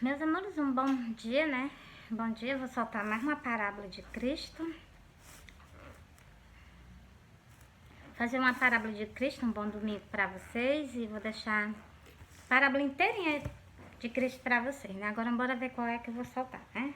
Meus amores, um bom dia, né? Bom dia, vou soltar mais uma parábola de Cristo. Fazer uma parábola de Cristo, um bom domingo pra vocês. E vou deixar a parábola inteirinha de Cristo pra vocês, né? Agora bora ver qual é que eu vou soltar, né?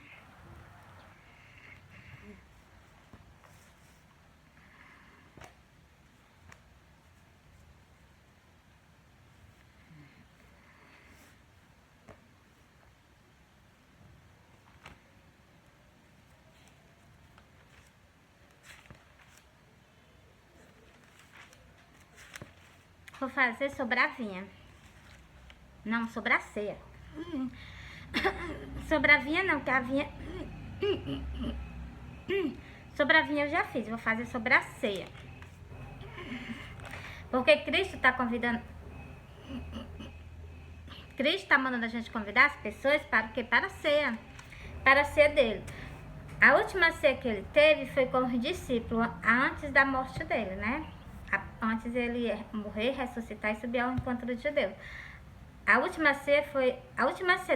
Vou fazer sobre a vinha. Não, sobre a ceia. Sobre a vinha não, que a vinha... Sobre a vinha eu já fiz, vou fazer sobre a ceia. Porque Cristo tá convidando... Cristo tá mandando a gente convidar as pessoas para o quê? Para a ceia. Para a ceia dele. A última ceia que ele teve foi com os discípulos antes da morte dele, né? Antes ele morrer, ressuscitar e subir ao encontro de Deus. A última ceia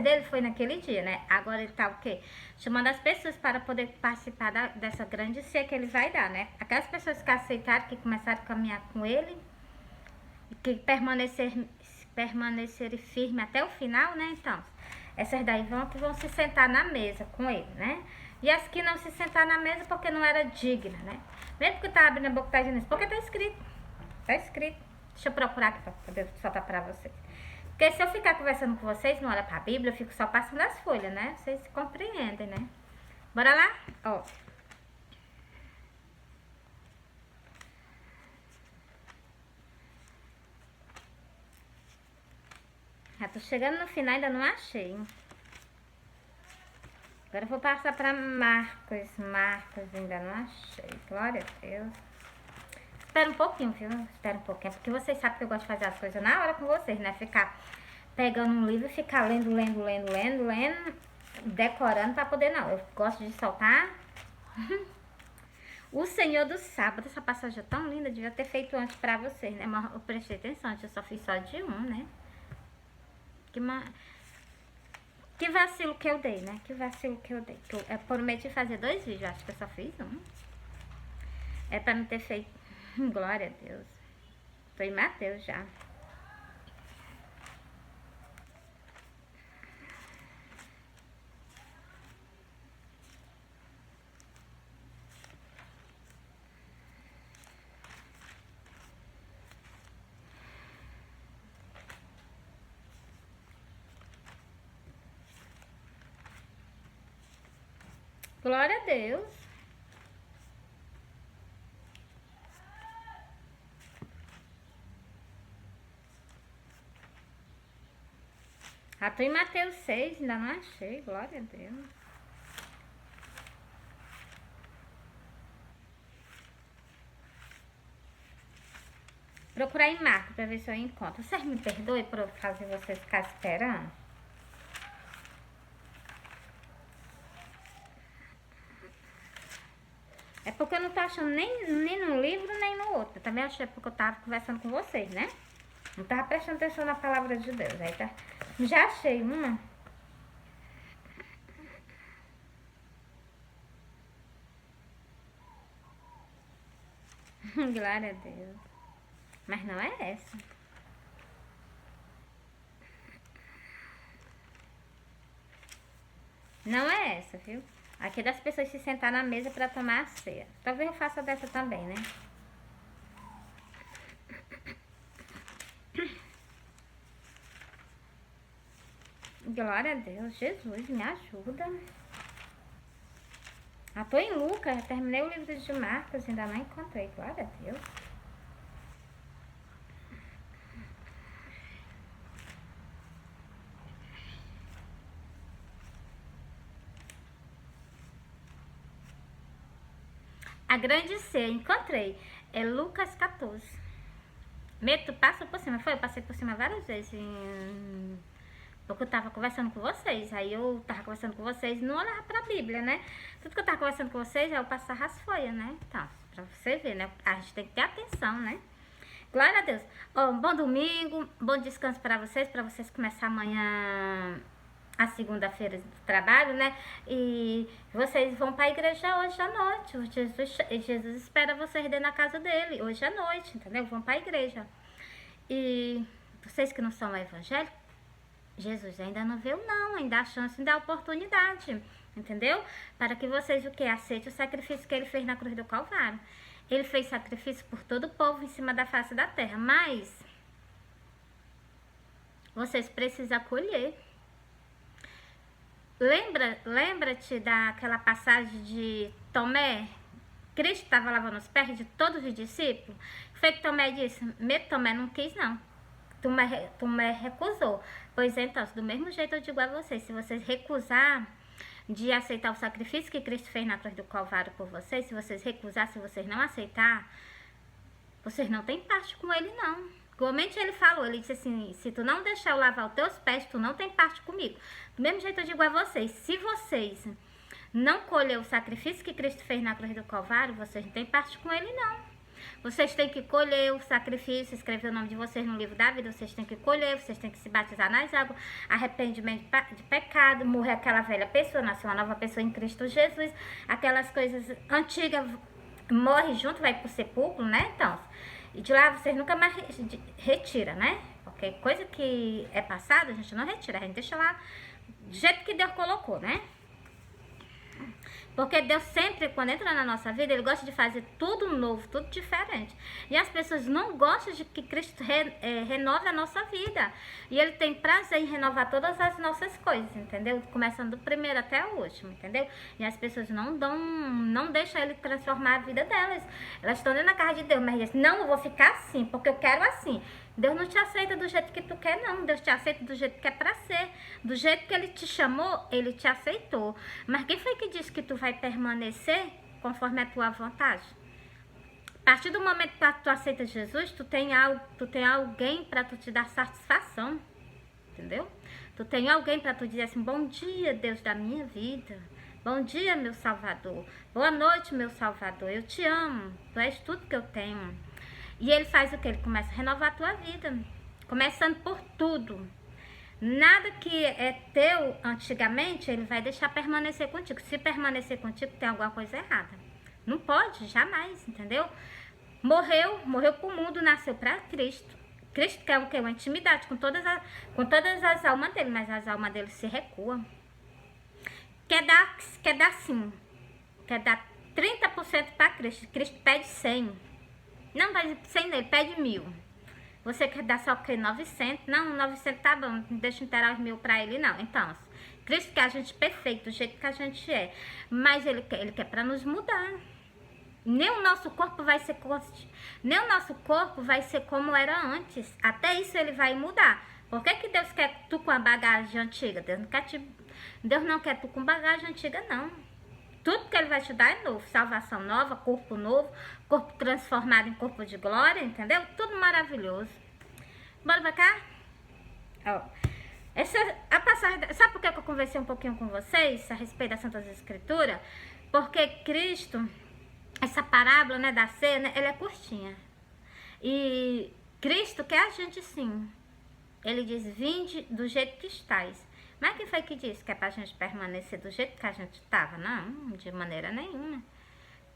dele foi naquele dia, né? Agora ele tá o quê? Chamando as pessoas para poder participar dessa grande ceia que ele vai dar, né? Aquelas pessoas que aceitaram, que começaram a caminhar com ele, que permanecerem firme até o final, né? Então, essas daí vão se sentar na mesa com ele, né? E as que não se sentaram na mesa porque não era digna, né? Mesmo que tá abrindo a boca, tá dizendo isso, porque tá escrito. Tá escrito. Deixa eu procurar aqui pra poder soltar pra vocês. Porque se eu ficar conversando com vocês, não olha pra Bíblia, eu fico só passando as folhas, né? Vocês compreendem, né? Bora lá? Ó. Já tô chegando no final, ainda não achei. Agora eu vou passar pra Marcos. Marcos, ainda não achei. Glória a Deus. Espera um pouquinho, viu? Espera um pouquinho. Porque vocês sabem que eu gosto de fazer as coisas na hora com vocês, né? Ficar pegando um livro e ficar lendo, decorando pra poder não. Eu gosto de soltar. O Senhor do Sábado. Essa passagem é tão linda. Devia ter feito antes pra vocês, né? Mas eu prestei atenção. Eu só fiz só de um, né? Que vacilo que eu dei, né? Que vacilo que eu dei. Eu prometi fazer 2 vídeos, acho que eu só fiz um. É pra não ter feito. Glória a Deus. Tô em Mateus já. Glória a Deus. Já tô em Mateus 6, ainda não achei. Glória a Deus. Procurar em Marcos pra ver se eu encontro. Vocês me perdoem por eu fazer vocês ficar esperando? É porque eu não tô achando nem no livro, nem no outro. Eu também achei porque eu tava conversando com vocês, né? Não tava prestando atenção na palavra de Deus. Aí tá. Já achei uma. Glória a Deus. Mas não é essa. Não é essa, viu? Aqui é das pessoas se sentar na mesa pra tomar a ceia. Talvez eu faça dessa também, né? Glória a Deus. Jesus, me ajuda. Ah, tô em Lucas. Já terminei o livro de Marcos. Ainda não encontrei. Glória a Deus. A grande ceia, encontrei. É Lucas 14. Meto, passa por cima. Foi? Eu passei por cima várias vezes. Porque eu tava conversando com vocês. Aí eu tava conversando com vocês, não olhava pra Bíblia, né? Tudo que eu tava conversando com vocês, aí eu passava as folhas, né? Então, pra você ver, né? A gente tem que ter atenção, né? Glória a Deus. Oh, um bom domingo, bom descanso pra vocês começar amanhã a segunda-feira do trabalho, né? E vocês vão para a igreja hoje à noite. Jesus espera vocês dentro da casa dele, hoje à noite, entendeu? Vão para a igreja. E vocês que não são evangélicos, Jesus ainda não veio não, ainda há chance, ainda há oportunidade, entendeu? Para que vocês o que? Aceitem o sacrifício que ele fez na cruz do Calvário. Ele fez sacrifício por todo o povo em cima da face da terra, mas vocês precisam acolher. Lembra-te daquela passagem de Tomé? Cristo estava lavando os pés de todos os discípulos. Foi que Tomé disse, Tomé não quis não. Tomé recusou. Pois então, do mesmo jeito eu digo a vocês, se vocês recusar de aceitar o sacrifício que Cristo fez na cruz do Calvário por vocês, se vocês recusar, se vocês não aceitar, vocês não têm parte com ele não. Igualmente ele falou, ele disse assim, se tu não deixar eu lavar os teus pés, tu não tem parte comigo. Do mesmo jeito eu digo a vocês, se vocês não colher o sacrifício que Cristo fez na cruz do Calvário, vocês não têm parte com ele não. Vocês têm que colher o sacrifício, escrever o nome de vocês no livro da vida, vocês têm que colher, vocês têm que se batizar nas águas, arrependimento de pecado, morrer aquela velha pessoa, nascer uma nova pessoa em Cristo Jesus, aquelas coisas antigas morre junto, vai pro sepulcro, né? Então, e de lá vocês nunca mais retira, né? Porque coisa que é passada, a gente não retira, a gente deixa lá do jeito que Deus colocou, né? Porque Deus sempre, quando entra na nossa vida, Ele gosta de fazer tudo novo, tudo diferente. E as pessoas não gostam de que Cristo renove a nossa vida. E Ele tem prazer em renovar todas as nossas coisas, entendeu? Começando do primeiro até o último, entendeu? E as pessoas não deixam Ele transformar a vida delas. Elas estão dentro da casa de Deus, mas dizem, não, eu vou ficar assim, porque eu quero assim. Deus não te aceita do jeito que tu quer, não. Deus te aceita do jeito que é pra ser. Do jeito que Ele te chamou, Ele te aceitou. Mas quem foi que disse que tu vai permanecer conforme a tua vontade? A partir do momento que tu aceita Jesus, tu tem alguém para tu te dar satisfação. Entendeu? Tu tem alguém para tu dizer assim, bom dia, Deus da minha vida. Bom dia, meu Salvador. Boa noite, meu Salvador. Eu te amo. Tu és tudo que eu tenho. E ele faz o que? Ele começa a renovar a tua vida. Começando por tudo. Nada que é teu antigamente, ele vai deixar permanecer contigo. Se permanecer contigo, tem alguma coisa errada. Não pode, jamais, entendeu? Morreu pro mundo, nasceu para Cristo. Cristo quer o quê? Uma intimidade com todas as almas dele, mas as almas dele se recuam. Quer dar sim. Quer dar 30% para Cristo. Cristo pede 100. Não vai 100 nele, pede 1000. Você quer dar só o quê? 900? Não, 900 tá bom, não deixa eu interar os 1000 para ele, não. Então, Cristo quer a gente perfeito, do jeito que a gente é. Mas ele quer para nos mudar. Nem o nosso corpo vai ser como era antes. Até isso ele vai mudar. Por que Deus quer tu com a bagagem antiga? Deus não quer tu com bagagem antiga, não. Tudo que ele vai te dar é novo. Salvação nova, corpo novo, corpo transformado em corpo de glória, entendeu? Tudo maravilhoso. Bora pra cá? Ó. A passagem, sabe por que eu conversei um pouquinho com vocês a respeito das Santas Escrituras? Porque Cristo, essa parábola, né, da ceia, né, ela é curtinha. E Cristo quer a gente sim. Ele diz, vinde do jeito que estáis. Mas quem foi que disse que é pra gente permanecer do jeito que a gente estava? Não, de maneira nenhuma.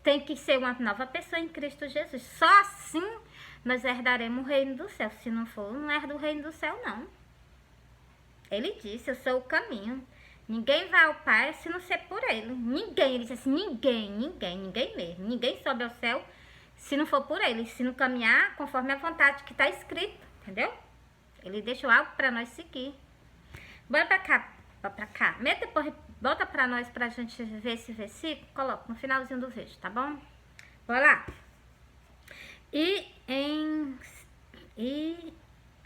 Tem que ser uma nova pessoa em Cristo Jesus. Só assim nós herdaremos o reino do céu. Se não for, não herda o reino do céu, não. Ele disse, eu sou o caminho. Ninguém vai ao Pai se não ser por ele. Ninguém, ele disse assim, ninguém mesmo. Ninguém sobe ao céu se não for por ele. Se não caminhar conforme a vontade que está escrito, entendeu? Ele deixou algo para nós seguir. Bora pra cá. Depois volta pra nós pra gente ver esse versículo. Coloca no finalzinho do vídeo, tá bom? Bora lá. E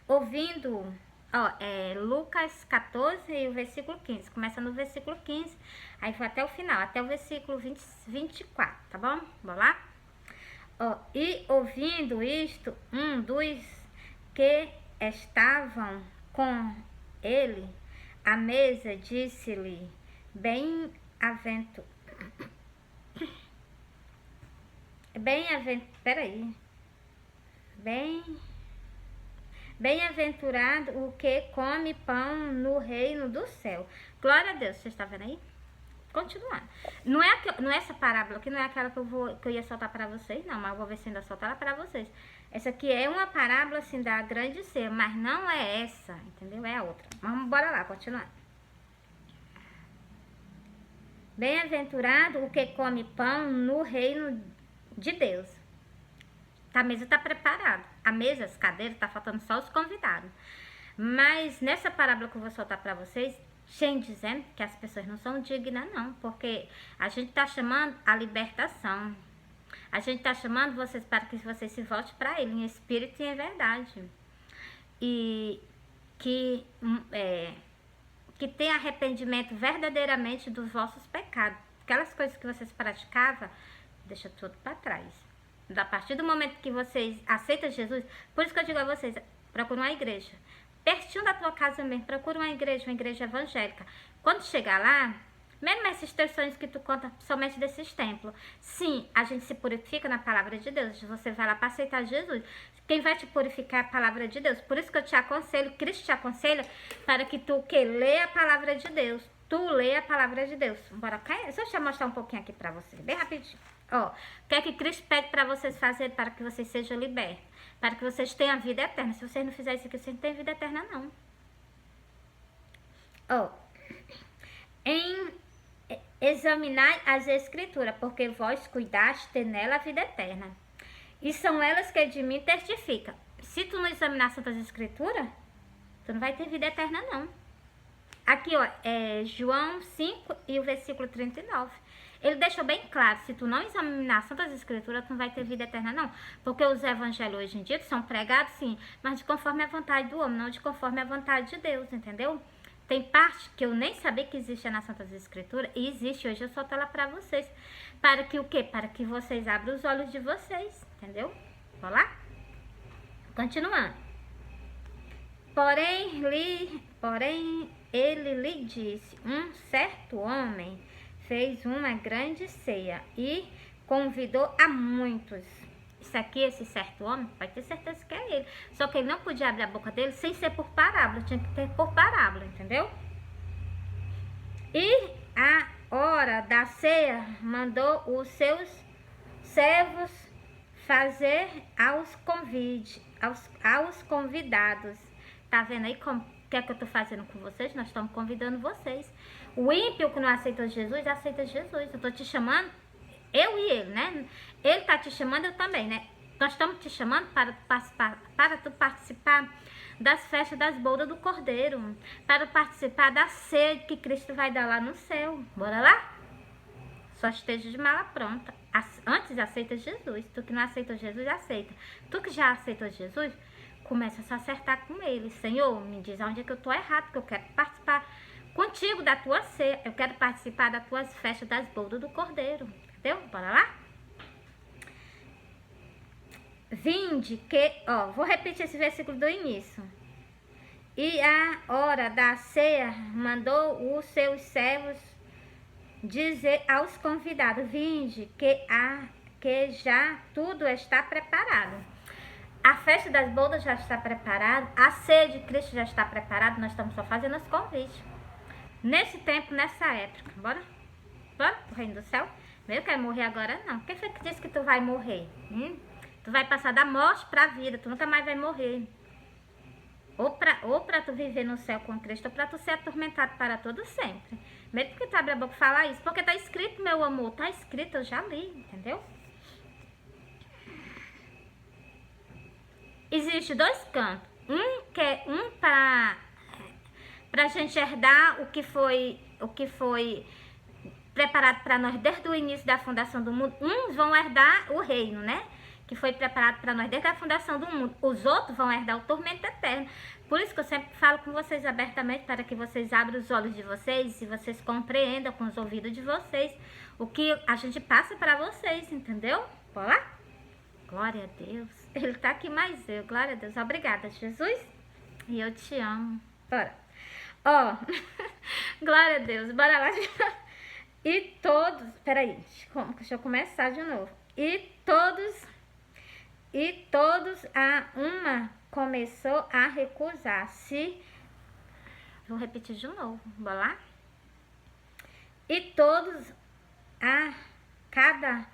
ouvindo, ó, Lucas 14 e o versículo 15. Começa no versículo 15, aí vai até o final, até o versículo 24, tá bom? Bora lá? Ó, e ouvindo isto, um dos que estavam com ele à mesa disse-lhe, Bem-aventurado o que come pão no reino do céu. Glória a Deus. Você está vendo aí? Continuando. Não é essa parábola aqui, não é aquela que eu ia soltar para vocês, não, mas eu vou ver se ainda soltar ela para vocês. Essa aqui é uma parábola assim da grande ceia, mas não é essa, entendeu? É a outra. Vamos bora lá, continuar. Bem-aventurado o que come pão no reino de Deus. A mesa está preparada. A mesa, as cadeiras, tá faltando só os convidados. Mas nessa parábola que eu vou soltar para vocês, sem dizendo que as pessoas não são dignas, não. Porque a gente está chamando a libertação. A gente está chamando vocês para que vocês se voltem para Ele, em espírito e em verdade. E que tenha arrependimento verdadeiramente dos vossos pecados. Aquelas coisas que vocês praticavam, deixa tudo para trás. A partir do momento que vocês aceitam Jesus, por isso que eu digo a vocês, procura uma igreja. Pertinho da tua casa mesmo, procura uma igreja evangélica. Quando chegar lá, mesmo esses textos que tu conta somente desses templos, sim, a gente se purifica na palavra de Deus. Você vai lá para aceitar Jesus. Quem vai te purificar é a palavra de Deus. Por isso que eu te aconselho, Cristo te aconselha, para que tu leia a palavra de Deus. Tu leia a palavra de Deus. Bora cá? Deixa eu te mostrar um pouquinho aqui para vocês, bem rapidinho. Ó, o que é que Cristo pede para vocês fazerem para que vocês sejam libertos? Para que vocês tenham a vida eterna. Se vocês não fizerem isso aqui, vocês não têm vida eterna, não. Ó, examinai as escrituras, porque vós cuidaste ter nela a vida eterna. E são elas que de mim testificam. Se tu não examinar as Santas Escrituras, tu não vai ter vida eterna, não. Aqui, ó, é João 5 e o versículo 39. Ele deixou bem claro, se tu não examinar as Santas Escrituras, tu não vai ter vida eterna, não. Porque os evangelhos hoje em dia são pregados, sim, mas de conforme a vontade do homem, não de conforme a vontade de Deus, entendeu? Tem parte que eu nem sabia que existia nas Santas Escrituras, e existe, hoje eu solto ela para vocês. Para que o quê? Para que vocês abram os olhos de vocês, entendeu? Vamos lá? Continuando. Porém, ele lhe disse, um certo homem fez uma grande ceia e convidou a muitos. Isso aqui, esse certo homem, pode ter certeza que é ele. Só que ele não podia abrir a boca dele sem ser por parábola, tinha que ter por parábola, entendeu? E a hora da ceia mandou os seus servos fazer aos convidados. Tá vendo aí como que é que eu tô fazendo com vocês? Nós estamos convidando vocês. O ímpio que não aceita Jesus, aceita Jesus. Eu tô te chamando, eu e ele, né? Ele tá te chamando, eu também, né? Nós estamos te chamando para tu participar das festas das bodas do Cordeiro, para participar da ceia que Cristo vai dar lá no céu. Bora lá? Só esteja de mala pronta. Antes aceita Jesus. Tu que não aceita Jesus, aceita. Tu que já aceitou Jesus, começa a se acertar com ele. Senhor, me diz onde é que eu tô errado, porque eu quero participar contigo da tua ceia. Eu quero participar das tuas festas das bodas do Cordeiro. Entendeu? Bora lá? Vinde que... Ó, vou repetir esse versículo do início. E a hora da ceia mandou os seus servos dizer aos convidados, vinde que já tudo está preparado. A festa das bodas já está preparada, a ceia de Cristo já está preparada, nós estamos só fazendo os convites. Nesse tempo, nessa época, bora? Bora pro reino do céu? Eu quero morrer agora, não. Quem foi que disse que tu vai morrer? Tu vai passar da morte para a vida, tu nunca mais vai morrer. Ou pra tu viver no céu com Cristo, ou pra tu ser atormentado para todo sempre. Mesmo que tu abre a boca e fala isso, porque tá escrito, meu amor, tá escrito, eu já li, entendeu? Existe dois cantos. Que é pra gente herdar o que foi preparado para nós desde o início da fundação do mundo. Uns vão herdar o reino, né? Que foi preparado para nós desde a fundação do mundo. Os outros vão herdar o tormento eterno. Por isso que eu sempre falo com vocês abertamente, para que vocês abram os olhos de vocês e vocês compreendam com os ouvidos de vocês o que a gente passa para vocês, entendeu? Bora lá? Glória a Deus. Ele tá aqui mais eu. Glória a Deus. Obrigada, Jesus. E eu te amo. Bora. Ó. Glória a Deus. Bora lá. E todos... Peraí. Deixa eu começar de novo. E todos E todos a uma começou a recusar-se. Vou repetir de novo, bora lá? E todos a cada...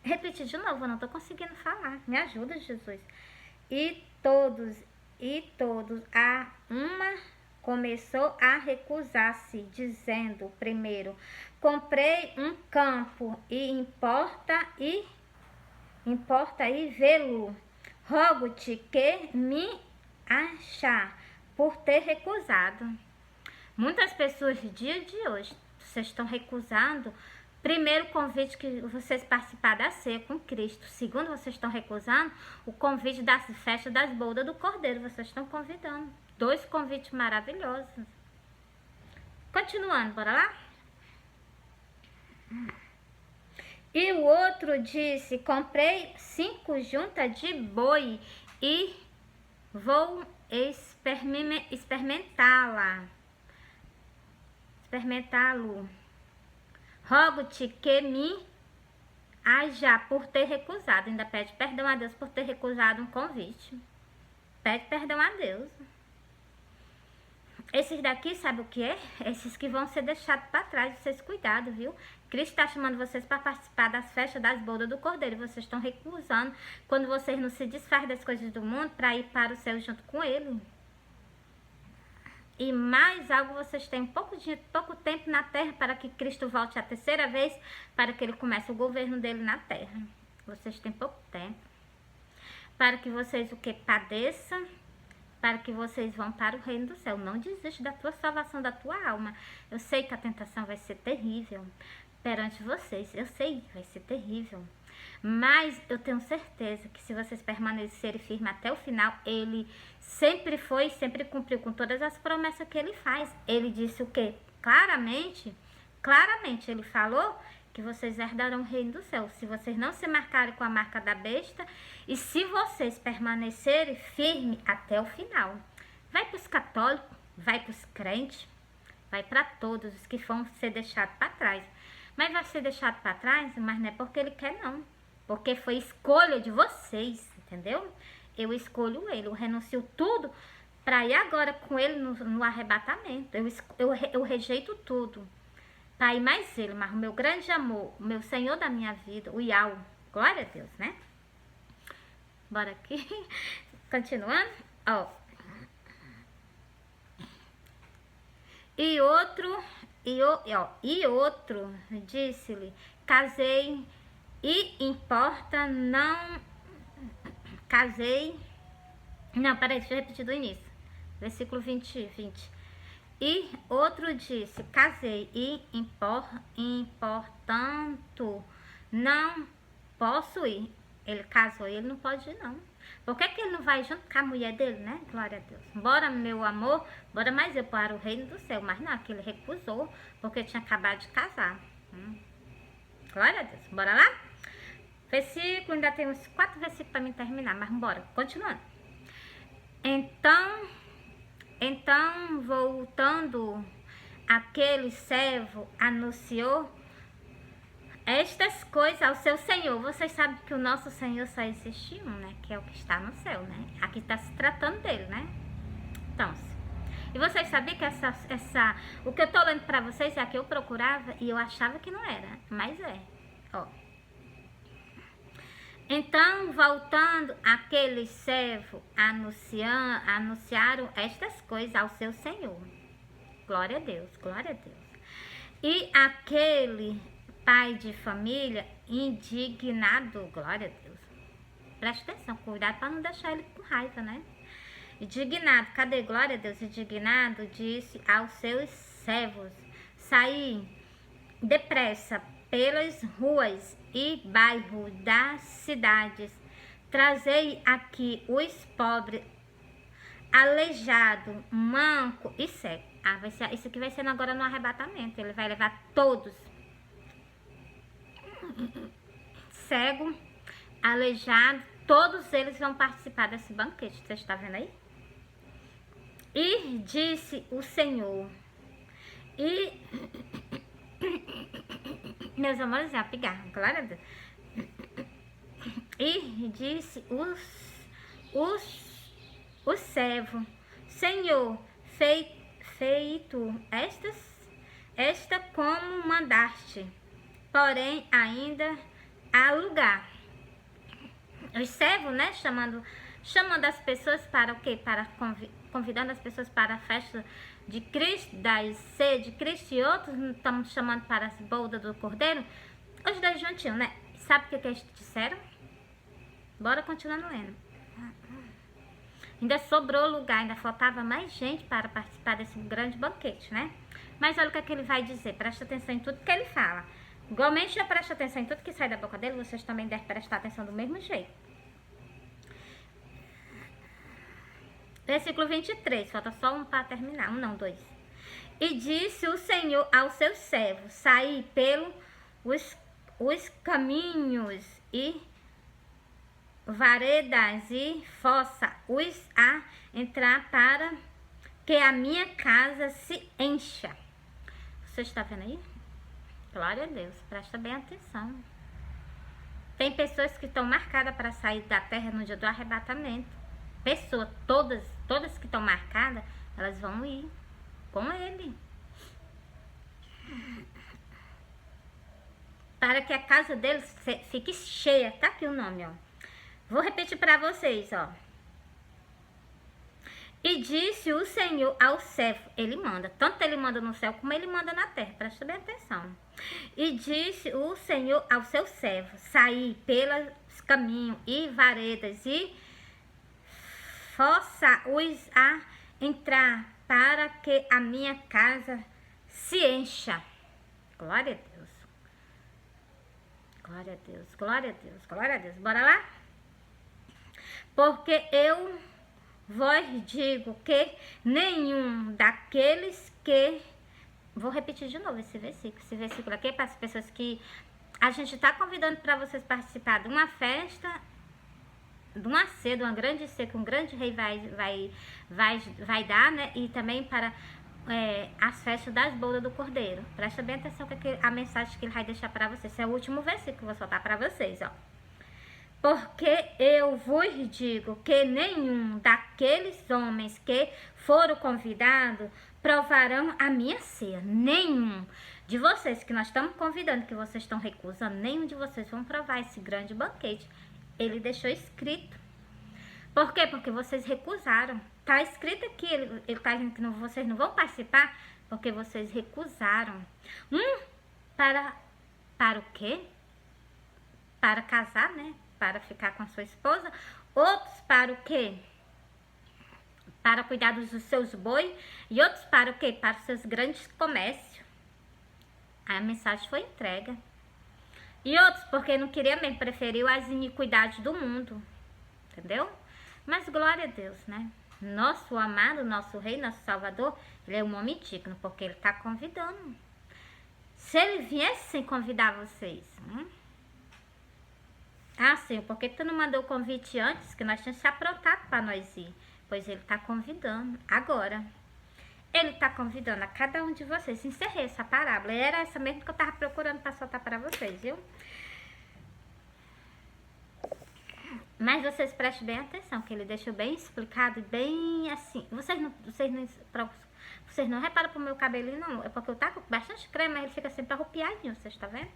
Repetir de novo, eu não tô conseguindo falar. Me ajuda, Jesus. E todos a uma começou a recusar-se, dizendo primeiro: comprei um campo e importa e vê-lo. Rogo-te que me achar por ter recusado. Muitas pessoas no dia de hoje, vocês estão recusando. Primeiro, o convite que vocês participar da ceia com Cristo. Segundo, vocês estão recusando o convite das festas das bodas do Cordeiro. Vocês estão convidando. 2 convites maravilhosos. Continuando, bora lá? E o outro disse: comprei 5 juntas de boi e vou experimentá-lo. Rogo-te que me haja por ter recusado. Ainda pede perdão a Deus por ter recusado um convite. Pede perdão a Deus. Esses daqui, sabe o que é? Esses que vão ser deixados para trás. Vocês cuidado, viu? Cristo está chamando vocês para participar das festas das bodas do Cordeiro. Vocês estão recusando quando vocês não se desfazem das coisas do mundo para ir para o céu junto com Ele. E mais algo, vocês têm pouco tempo na terra para que Cristo volte a 3ª vez, para que Ele comece o governo dele na terra. Vocês têm pouco tempo. Para que vocês o que? Padeçam, para que vocês vão para o reino do céu. Não desiste da tua salvação, da tua alma. Eu sei que a tentação vai ser terrível perante vocês. Eu sei que vai ser terrível. Mas eu tenho certeza que se vocês permanecerem firmes até o final, Ele sempre foi e sempre cumpriu com todas as promessas que Ele faz. Ele disse o quê? Claramente, Ele falou que vocês herdarão o reino do céu. Se vocês não se marcarem com a marca da besta e se vocês permanecerem firmes até o final. Vai para os católicos, vai para os crentes, vai para todos os que vão ser deixados para trás. Mas vai ser deixado para trás, mas não é porque Ele quer, não. Porque foi escolha de vocês, entendeu? Eu escolho Ele, eu renuncio tudo para ir agora com Ele no arrebatamento. Eu rejeito tudo para ir mais Ele, mas o meu grande amor, o meu Senhor da minha vida, o Yahweh, glória a Deus, né? Bora aqui, continuando, ó. E outro disse-lhe: casei e importa não... Peraí, deixa eu repetir do início. Versículo 20. E outro disse: casei e portanto não posso ir. Ele casou e ele não pode ir, não. Por que ele não vai junto com a mulher dele, né? Glória a Deus. Bora, meu amor, bora mais eu para o reino do céu. Mas não, que ele recusou, porque tinha acabado de casar. Glória a Deus. Bora lá? Versículo, ainda tem uns 4 versículos para mim terminar, mas bora, continuando. Então, voltando, aquele servo anunciou estas coisas ao seu Senhor. Vocês sabem que o nosso Senhor só existe um, né? Que é o que está no céu, né? Aqui está se tratando dele, né? Então, e vocês sabiam que o que eu tô lendo para vocês é a que eu procurava e eu achava que não era, mas é, ó. Então, voltando, aquele servo anunciaram estas coisas ao seu Senhor. Glória a Deus, glória a Deus. E aquele pai de família indignado, glória a Deus. Preste atenção, cuidado para não deixar ele com raiva, né? Indignado, cadê? Glória a Deus. Indignado, disse aos seus servos: saí depressa pelas ruas e bairros das cidades, trazei aqui os pobres, aleijado, manco e cego. Isso aqui vai ser agora no arrebatamento. Ele vai levar todos, cego, aleijado, todos eles vão participar desse banquete. Você está vendo aí? E disse o Senhor, meus amores, é a pigarra, glória a Deus. E disse o servo: Senhor, feito esta como mandaste, porém ainda há lugar. Os servos, né, chamando as pessoas para o quê? Para convidando as pessoas para a festa de Cristo, da ceia de Cristo, e outros estamos chamando para as bodas do Cordeiro. Os dois juntinhos, né? Sabe o que eles disseram? Bora continuar lendo. Ainda sobrou lugar, ainda faltava mais gente para participar desse grande banquete, né? Mas olha o que é que ele vai dizer. Presta atenção em tudo que ele fala. Igualmente já presta atenção em tudo que sai da boca dele, vocês também devem prestar atenção do mesmo jeito. Versículo 23, falta só um para terminar, dois. E disse o Senhor aos seus servos: saí pelos caminhos e varedas e fossa os a entrar para que a minha casa se encha. Você está vendo aí? Glória a Deus, presta bem atenção. Tem pessoas que estão marcadas para sair da terra no dia do arrebatamento. Pessoas, todas que estão marcadas, elas vão ir com ele. Para que a casa deles fique cheia. Tá aqui o nome, ó. Vou repetir para vocês, ó. E disse o Senhor ao servo, ele manda, tanto ele manda no céu como ele manda na terra, presta bem atenção. E disse o Senhor ao seu servo: saí pelos caminhos e varedas e força-os a entrar para que a minha casa se encha. Glória a Deus. Glória a Deus, glória a Deus, glória a Deus. Bora lá? Porque eu vos digo que nenhum daqueles que... Vou repetir de novo esse versículo aqui para as pessoas que a gente está convidando para vocês participar de uma festa, de uma ceia, de uma grande ceia que um grande rei vai dar, né? E também para as festas das bodas do Cordeiro. Presta bem atenção que a mensagem que ele vai deixar para vocês. Esse é o último versículo que eu vou soltar para vocês, ó. Porque eu vos digo que nenhum daqueles homens que foram convidados provarão a minha ceia. Nenhum de vocês que nós estamos convidando, que vocês estão recusando, nenhum de vocês vão provar esse grande banquete. Ele deixou escrito. Por quê? Porque vocês recusaram. Está escrito aqui, ele está dizendo que vocês não vão participar porque vocês recusaram. Para o quê? Para casar, né? Para ficar com a sua esposa. Outros para o quê? Para cuidar dos seus bois. E outros para o quê? Para os seus grandes comércios. Aí a mensagem foi entregue. E outros porque não queria mesmo, preferiu as iniquidades do mundo. Entendeu? Mas glória a Deus, né? Nosso amado, nosso rei, nosso salvador, ele é um homem digno, porque ele está convidando. Se ele viesse sem convidar vocês... Ah, sim, por que tu não mandou o convite antes? Que nós tínhamos se aprontado para nós ir. Pois ele está convidando. Agora, ele está convidando a cada um de vocês. Encerrei essa parábola. Era essa mesmo que eu estava procurando para soltar para vocês, viu? Mas vocês prestem bem atenção, que ele deixou bem explicado, bem assim. Vocês não reparam pro meu cabelinho, não. É porque eu tá com bastante creme, mas ele fica sempre arrupiadinho, vocês estão vendo?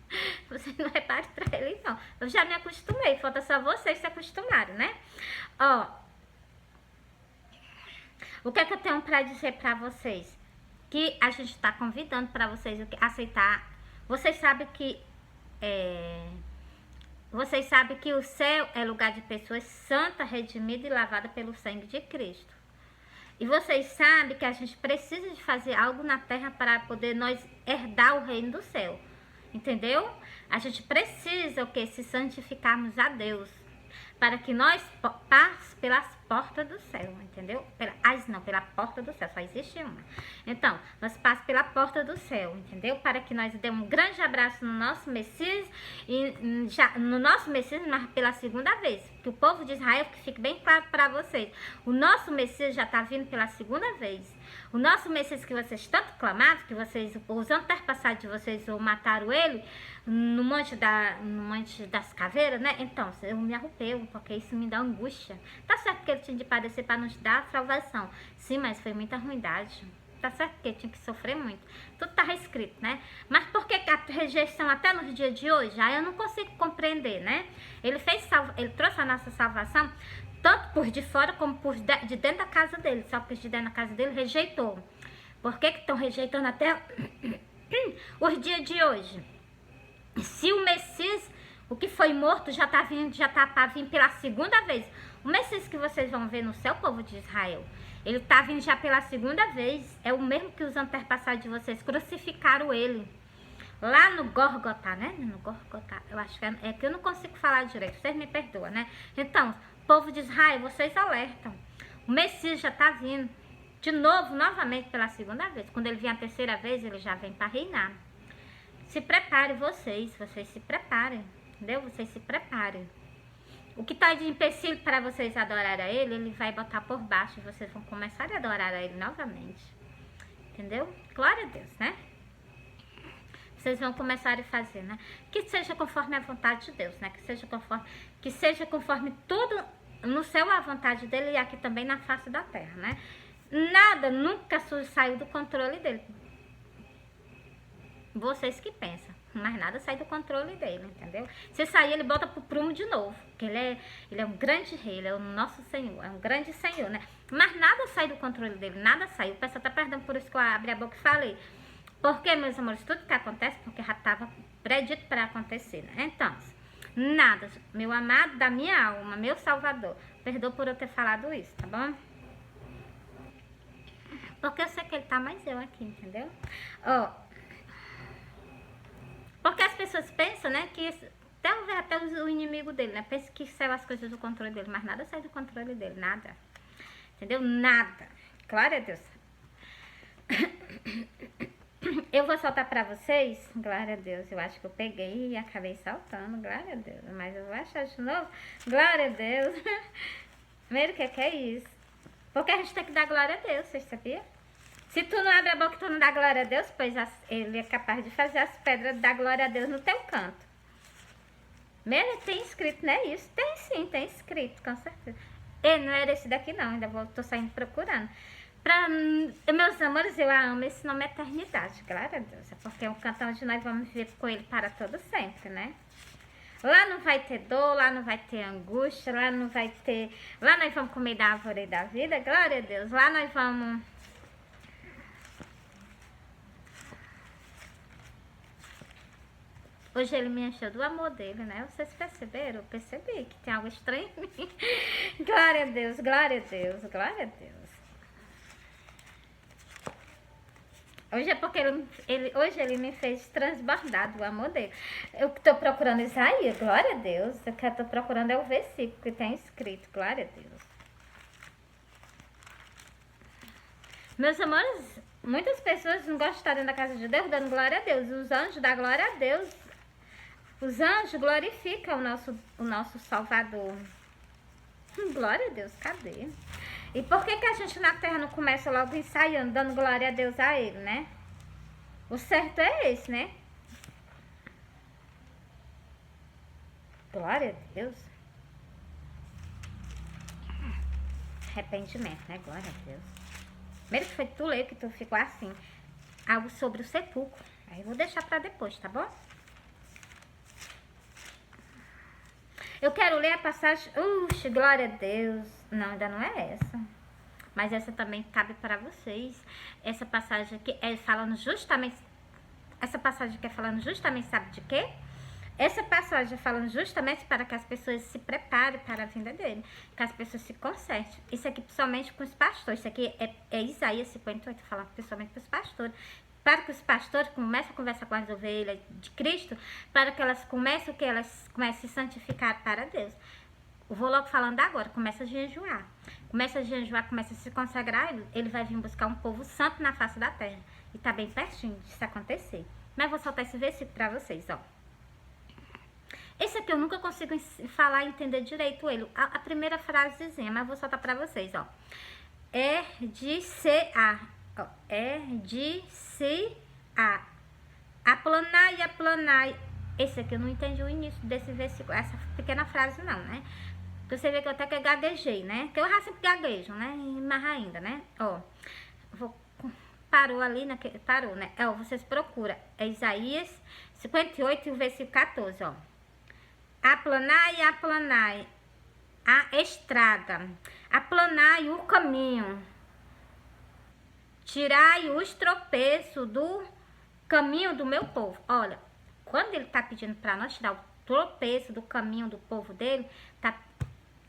Vocês não reparam pra ele, não. Eu já me acostumei, falta só vocês se acostumarem, né? Ó, o que é que eu tenho pra dizer pra vocês? Que a gente tá convidando pra vocês aceitar. Vocês sabem que o céu é lugar de pessoas santas, redimidas e lavadas pelo sangue de Cristo. E vocês sabem que a gente precisa de fazer algo na terra para poder nós herdar o reino do céu. Entendeu? A gente precisa se santificarmos a Deus. Para que nós, pelas portas do céu, entendeu? Pela porta do céu, só existe uma. Então, nós passamos pela porta do céu, entendeu? Para que nós demos um grande abraço no nosso Messias, e já no nosso Messias, mas pela segunda vez. Que o povo de Israel, que fique bem claro para vocês, o nosso Messias já está vindo pela segunda vez. O nosso Messias que vocês tanto clamavam, que vocês, os antepassados de vocês mataram ele no monte das caveiras, né? Então, eu me arrepio, porque isso me dá angústia. Tá certo que ele tinha de padecer para nos dar salvação. Sim, mas foi muita ruindade. Tá certo que ele tinha que sofrer muito. Tudo tá escrito, né? Mas por que a rejeição até nos dias de hoje? Aí eu não consigo compreender, né? Ele trouxe a nossa salvação tanto por de fora como por de dentro da casa dele. Só que os de dentro da casa dele rejeitou. Por que estão rejeitando até os dias de hoje? Se o Messias, o que foi morto, já está para vir pela segunda vez. O Messias que vocês vão ver no céu, povo de Israel, ele está vindo já pela segunda vez. É o mesmo que os antepassados de vocês crucificaram ele. Lá no Górgota, né? No Górgota, eu acho que é que eu não consigo falar direito, vocês me perdoam, né? Então, povo de Israel, vocês alertam. O Messias já está vindo de novo, novamente pela segunda vez. Quando ele vier a terceira vez, ele já vem para reinar. Se preparem vocês se preparem, entendeu? Vocês se preparem. O que está de empecilho para vocês adorarem a ele, ele vai botar por baixo e vocês vão começar a adorar a ele novamente. Entendeu? Glória a Deus, né? Vocês vão começar a fazer, né? Que seja conforme a vontade de Deus, né? Que seja conforme tudo no céu a vontade dele e aqui também na face da terra, né? Nada nunca saiu do controle dele. Vocês que pensam, mas nada sai do controle dele, entendeu? Se sair, ele bota pro prumo de novo, porque ele é um grande rei, ele é o nosso Senhor, é um grande Senhor, né? Mas nada sai do controle dele, nada sai. Eu peço até perdão por isso que eu abri a boca e falei. Porque, meus amores, tudo que acontece, porque já estava predito para acontecer, né? Então, nada, meu amado da minha alma, meu Salvador, perdoa por eu ter falado isso, tá bom? Porque eu sei que ele tá mais eu aqui, entendeu? Ó, porque as pessoas pensam, né, que até o inimigo dele, né, pensa que saiu as coisas do controle dele, mas nada sai do controle dele, nada. Entendeu? Nada. Glória a Deus. Eu vou soltar pra vocês, glória a Deus, eu acho que eu peguei e acabei saltando, glória a Deus, mas eu vou achar de novo, glória a Deus. Primeiro, o que é isso? Porque a gente tem que dar glória a Deus, vocês sabiam? Se tu não abre a boca e tu não dá glória a Deus, pois ele é capaz de fazer as pedras dar glória a Deus no teu canto. Mesmo tem escrito, não é isso? Tem sim, tem escrito, com certeza. E não era esse daqui não, ainda tô saindo procurando. Meus amores, eu amo esse nome Eternidade, glória a Deus. É porque é um canto onde nós vamos viver com ele para todo sempre, né? Lá não vai ter dor, lá não vai ter angústia, lá não vai ter... Lá nós vamos comer da árvore da vida, glória a Deus. Lá nós vamos... Hoje ele me encheu do amor dele, né? Vocês perceberam? Eu percebi que tem algo estranho em mim. Glória a Deus, glória a Deus, glória a Deus. Hoje é porque hoje ele me fez transbordar do amor dele. Eu estou procurando Isaías, glória a Deus. O que eu estou procurando é o versículo que tem escrito, glória a Deus. Meus amores, muitas pessoas não gostam de estar dentro da casa de Deus dando glória a Deus. Os anjos dão glória a Deus. Os anjos glorificam o nosso Salvador. Glória a Deus, cadê? E por que a gente na terra não começa logo ensaiando, dando glória a Deus a ele, né? O certo é esse, né? Glória a Deus. Arrependimento, né? Glória a Deus. Primeiro que foi tu ler, que tu ficou assim. Algo sobre o sepulcro. Aí eu vou deixar pra depois, tá bom? Eu quero ler a passagem... glória a Deus. Não, ainda não é essa. Mas essa também cabe para vocês. Essa passagem aqui é falando justamente... Essa passagem aqui é falando justamente, sabe de quê? Essa passagem é falando justamente para que as pessoas se preparem para a vinda dele. Que as pessoas se consertem. Isso aqui principalmente com os pastores. Isso aqui é Isaías 58, falando principalmente para os pastores. Para que os pastores comecem a conversar com as ovelhas de Cristo, para que elas comecem a se santificar para Deus. vou logo falando agora, começa a jejuar. Começa a jejuar, começa a se consagrar, ele vai vir buscar um povo santo na face da terra. E tá bem pertinho disso acontecer. Mas vou soltar esse versículo pra vocês, ó. Esse aqui eu nunca consigo falar e entender direito ele. A primeira frasezinha, mas vou soltar pra vocês, ó. É de se a. Ó, é de se a. Aplanai, aplanai. Esse aqui eu não entendi o início desse versículo, essa pequena frase não, né? Porque você vê que eu até que gaguejei, né? Que eu já sempre gaguejo, né? Mas ainda, né? Ó, parou ali, parou, né? Ó, vocês procuram. É Isaías 58 e o versículo 14, ó. Aplanai, aplanai a estrada, aplanai o caminho, tirai os tropeços do caminho do meu povo. Olha, quando ele tá pedindo para nós tirar o tropeço do caminho do povo dele,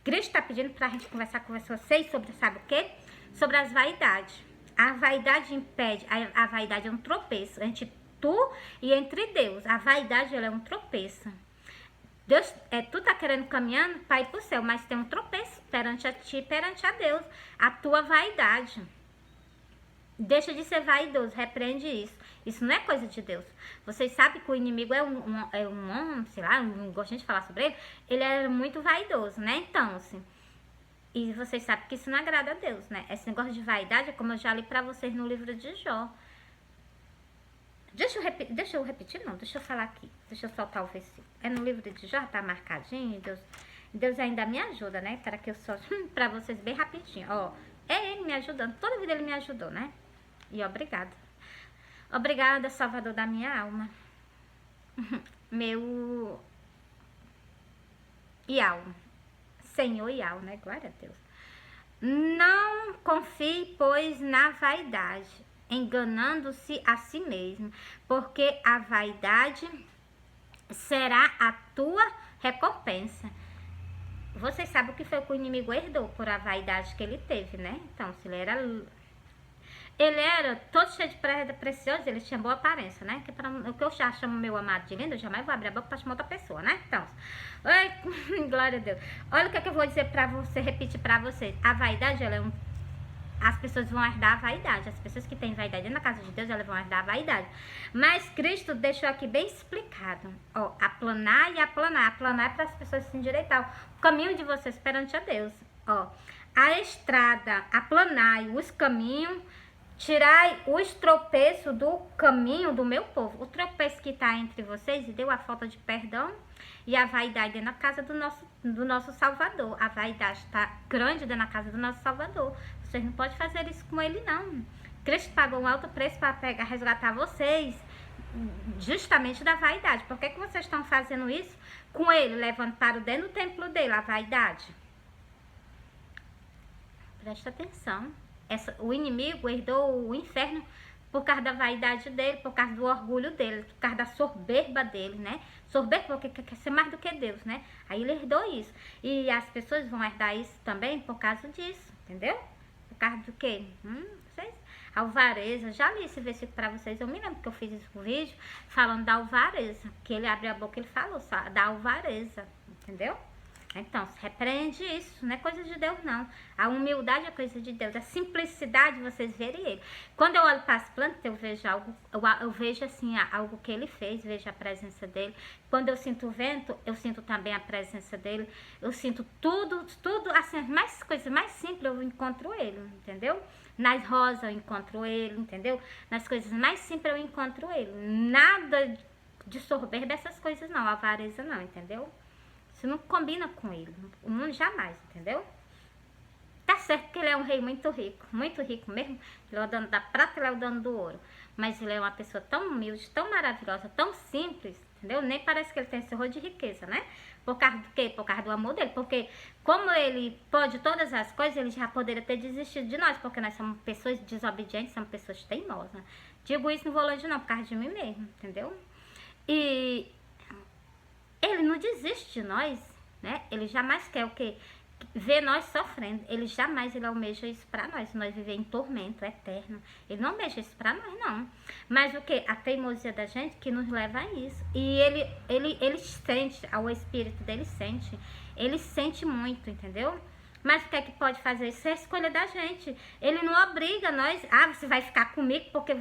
Cristo tá pedindo pra gente conversar com vocês sobre, sabe o quê? Sobre as vaidades. A vaidade impede, a vaidade é um tropeço entre tu e entre Deus. A vaidade, ela é um tropeço. Deus, tu tá querendo caminhando para ir pro céu, mas tem um tropeço perante a ti, perante a Deus. A tua vaidade. Deixa de ser vaidoso, repreende isso. Isso não é coisa de Deus. Vocês sabem que o inimigo é um homem, sei lá, não gosto de falar sobre ele. Ele é muito vaidoso, né? Então, assim, e vocês sabem que isso não agrada a Deus, né? Esse negócio de vaidade é como eu já li pra vocês no livro de Jó. Deixa eu repetir, não, deixa eu falar aqui. Deixa eu soltar o versículo. É no livro de Jó, tá marcadinho. Deus ainda me ajuda, né? Para que eu solte pra vocês bem rapidinho. Ó, é ele me ajudando. Toda vida ele me ajudou, né? E obrigada. Obrigada, Salvador da minha alma. Meu Iau. Senhor Iau, né? Glória a Deus. Não confie, pois, na vaidade, enganando-se a si mesmo, porque a vaidade será a tua recompensa. Vocês sabem o que foi que o inimigo herdou por a vaidade que ele teve, né? Então, se ele era todo cheio de pedra preciosa, ele tinha boa aparência, né? Que o que eu já chamo meu amado de lindo, eu jamais vou abrir a boca pra chamar outra pessoa, né? Então, glória a Deus. Olha o que eu vou dizer pra você, repetir pra vocês. A vaidade, ela é as pessoas vão herdar a vaidade. As pessoas que têm vaidade na casa de Deus, elas vão herdar a vaidade. Mas Cristo deixou aqui bem explicado. Ó, aplanar e aplanar. Aplanar é para as pessoas se endireitar. O caminho de vocês perante a Deus. Ó, a estrada, aplanai os caminhos, tirai os tropeços do caminho do meu povo. O tropeço que está entre vocês e deu a falta de perdão e a vaidade na casa do nosso Salvador. A vaidade está grande na casa do nosso Salvador. Vocês não podem fazer isso com ele, não. Cristo pagou um alto preço para resgatar vocês justamente da vaidade. Por que vocês estão fazendo isso com ele, levando para dentro do templo dele a vaidade? Presta atenção. O inimigo herdou o inferno por causa da vaidade dele, por causa do orgulho dele, por causa da soberba dele, né? Soberba porque quer ser mais do que Deus, né? Aí ele herdou isso. E as pessoas vão herdar isso também por causa disso, entendeu? Por causa do quê? Vocês? Alvareza. Já li esse versículo pra vocês. Eu me lembro que eu fiz esse vídeo falando da alvareza. Que ele abriu a boca e ele falou só da alvareza, entendeu? Então, se repreende isso, não é coisa de Deus, não. A humildade é coisa de Deus. A simplicidade, vocês verem ele. Quando eu olho para as plantas, eu vejo algo, eu vejo assim, algo que ele fez, vejo a presença dele. Quando eu sinto o vento, eu sinto também a presença dele. Eu sinto tudo, assim, as coisas mais simples eu encontro ele, entendeu? Nas rosas eu encontro ele, entendeu? Nas coisas mais simples eu encontro ele. Nada de soberba dessas coisas não, avareza não, entendeu? Isso não combina com ele. O mundo jamais, entendeu? Tá certo que ele é um rei muito rico mesmo. Ele é o dono da prata, ele é o dono do ouro. Mas ele é uma pessoa tão humilde, tão maravilhosa, tão simples, entendeu? Nem parece que ele tem esse horror de riqueza, né? Por causa do quê? Por causa do amor dele. Porque como ele pode todas as coisas, ele já poderia ter desistido de nós. Porque nós somos pessoas desobedientes, somos pessoas teimosas. Digo isso, não vou longe não, por causa de mim mesmo, entendeu? E ele não desiste de nós, né? Ele jamais quer o quê? vê nós sofrendo. Ele almeja isso pra nós viver em tormento eterno. Ele não almeja isso pra nós, não. Mas o que? A teimosia da gente que nos leva a isso. E ele sente, o espírito dele sente. Ele sente muito, entendeu? Mas o que é que pode fazer? Isso é a escolha da gente. Ele não obriga nós, você vai ficar comigo porque...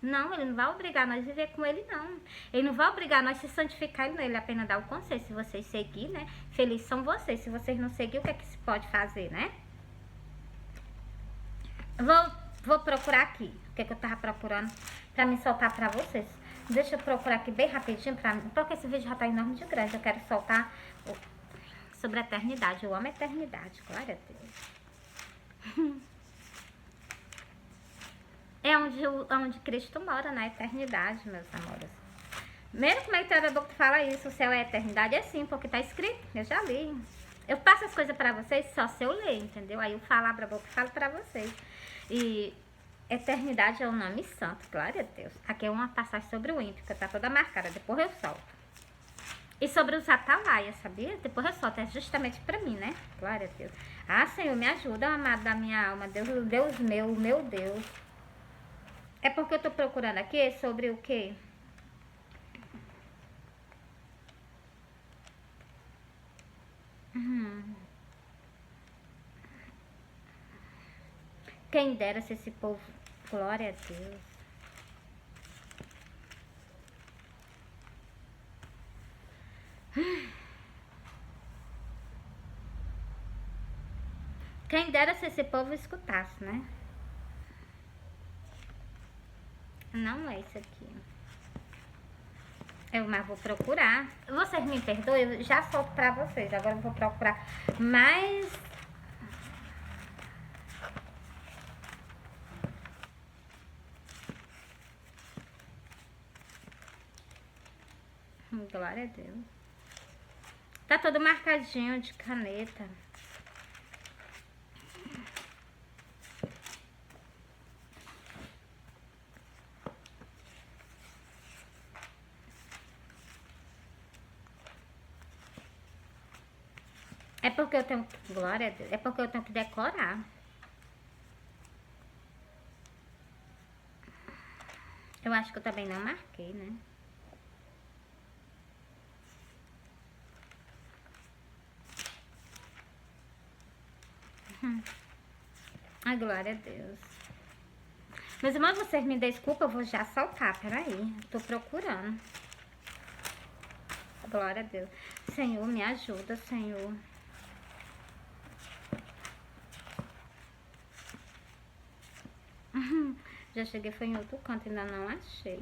Não, ele não vai obrigar nós a viver com ele, não. Ele não vai obrigar nós a se santificar, ele apenas dá o conselho. Se vocês seguirem, né? Felizes são vocês. Se vocês não seguirem, o que é que se pode fazer, né? Vou procurar aqui. O que é que eu tava procurando pra me soltar pra vocês. Deixa eu procurar aqui bem rapidinho pra mim. Porque esse vídeo já tá enorme de grande. Eu quero soltar sobre a eternidade. Eu amo a eternidade. Glória a Deus. É onde Cristo mora, na eternidade, meus amores. Mesmo como é que a boca fala isso, o céu é a eternidade, é sim, porque tá escrito, eu já li. Eu passo as coisas pra vocês só se eu ler, entendeu? Aí eu falo, abro a boca e falo pra vocês. E eternidade é o nome santo, glória a Deus. Aqui é uma passagem sobre o ímpio, que tá toda marcada, depois eu solto. E sobre os atalaias, sabia? Depois eu solto, é justamente pra mim, né? Glória a Deus. Senhor, me ajuda, amado da minha alma, Deus meu Deus. É porque eu tô procurando aqui sobre o quê? Quem dera se esse povo... Glória a Deus. Quem dera se esse povo escutasse, né? Não é isso aqui. Mas vou procurar. Vocês me perdoem, eu já solto pra vocês. Agora eu vou procurar mais... Glória a Deus. Tá todo marcadinho de caneta. É porque eu tenho... Glória a Deus. É porque eu tenho que decorar. Eu acho que eu também não marquei, né? Glória a Deus. Meus irmãos, vocês me desculpem, eu vou já soltar, peraí. Tô procurando. Glória a Deus. Senhor, me ajuda, Senhor. Já cheguei, foi em outro canto, ainda não achei.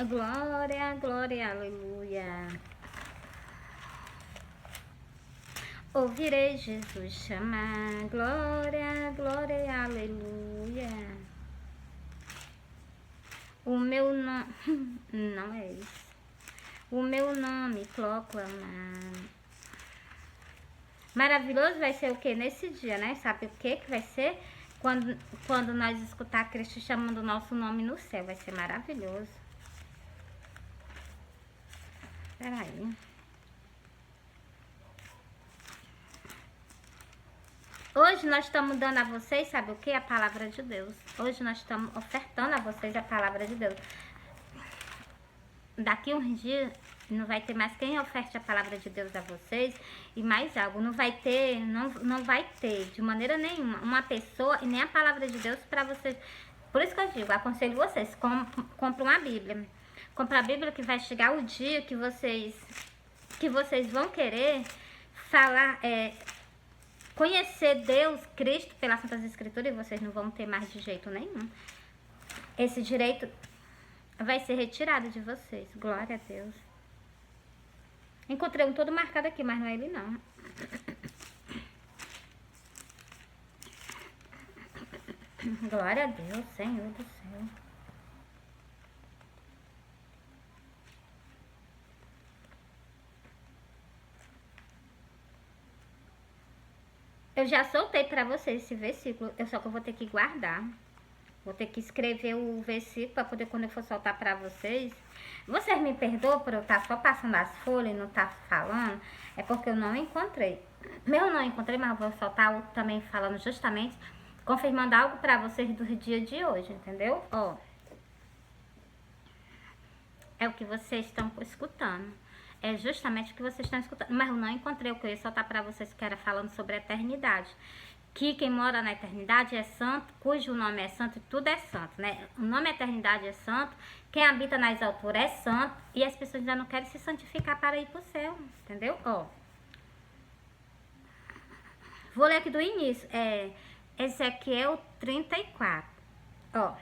Glória, glória, aleluia. Ouvirei Jesus chamar. Glória, glória, aleluia. O meu nome... Não é isso. O meu nome proclamar. Maravilhoso vai ser o que nesse dia, né? Sabe o que vai ser? Quando nós escutar Cristo chamando o nosso nome no céu. Vai ser maravilhoso. Peraí. Hoje nós estamos dando a vocês, sabe o que? A palavra de Deus. Hoje nós estamos ofertando a vocês a palavra de Deus. Daqui uns dias não vai ter mais quem oferte a palavra de Deus a vocês. E mais algo, não vai ter de maneira nenhuma uma pessoa e nem a palavra de Deus para vocês. Por isso que eu digo, aconselho vocês, compra uma Bíblia. Compra a Bíblia, que vai chegar o dia que vocês vão querer falar, conhecer Deus, Cristo, pelas Santas Escrituras, e vocês não vão ter mais de jeito nenhum. Esse direito vai ser retirado de vocês. Glória a Deus. Encontrei um todo marcado aqui, mas não é ele não. Glória a Deus, Senhor do céu. Eu já soltei pra vocês esse versículo, só que eu vou ter que guardar. Vou ter que escrever o versículo para poder, quando eu for soltar para vocês. Vocês me perdoam por eu estar só passando as folhas e não estar falando? É porque eu não encontrei. Eu não encontrei, mas eu vou soltar outro também falando justamente, confirmando algo para vocês do dia de hoje, entendeu? Ó, é o que vocês estão escutando. É justamente o que vocês estão escutando. Mas eu não encontrei o que eu ia soltar para vocês, que era falando sobre a eternidade. Que quem mora na eternidade é santo, cujo nome é santo, e tudo é santo, né? O nome eternidade é santo, quem habita nas alturas é santo, e as pessoas ainda não querem se santificar para ir para o céu, entendeu? Ó, vou ler aqui do início, Ezequiel 34, ó.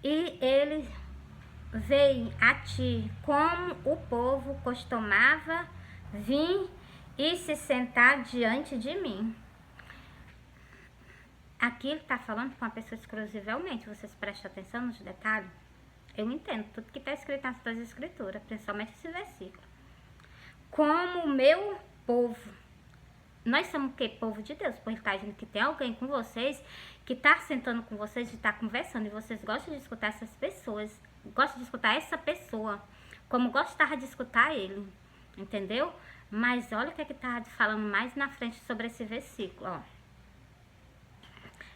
E ele veio a ti como o povo costumava vir e se sentar diante de mim. Aqui ele está falando com a pessoa exclusivamente. Vocês prestem atenção nos detalhes? Eu entendo tudo que está escrito nas suas escrituras, principalmente esse versículo. Como o meu povo. Nós somos o que? Povo de Deus. Pois está dizendo que tem alguém com vocês, que está sentando com vocês e está conversando. E vocês gostam de escutar essas pessoas. Gostam de escutar essa pessoa. Como gostava de escutar ele. Entendeu? Mas olha o que está falando mais na frente sobre esse versículo, ó.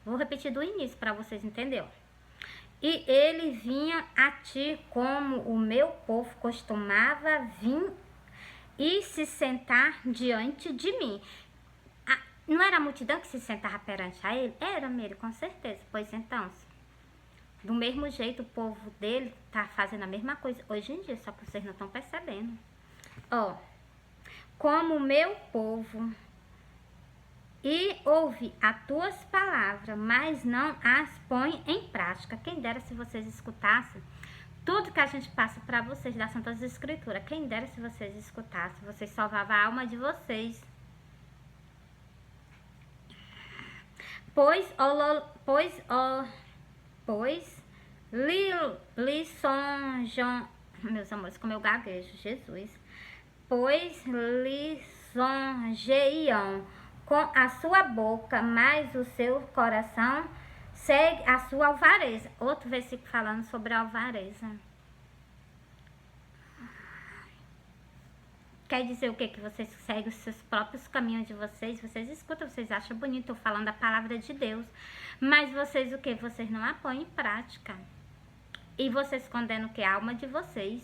Vou repetir do início para vocês entenderem. E ele vinha a ti como o meu povo costumava vir e se sentar diante de mim. Não era a multidão que se sentava perante a ele? Era, Mary, com certeza. Pois então, do mesmo jeito o povo dele está fazendo a mesma coisa hoje em dia, só que vocês não estão percebendo. Ó. Como o meu povo, e ouve as tuas palavras, mas não as põe em prática. Quem dera se vocês escutassem tudo que a gente passa para vocês das Santas Escrituras. Quem dera se vocês escutassem, vocês salvavam a alma de vocês. Lisonjam, meus amores, como eu gaguejo, Jesus. Pois lisonjeiam com a sua boca, mas o seu coração segue a sua alvareza. Outro versículo falando sobre a alvareza. Quer dizer o quê? Que vocês seguem os seus próprios caminhos de vocês. Vocês escutam, vocês acham bonito eu falando a palavra de Deus. Mas vocês o quê? Vocês não a põem em prática. E vocês condenam o quê? A alma de vocês.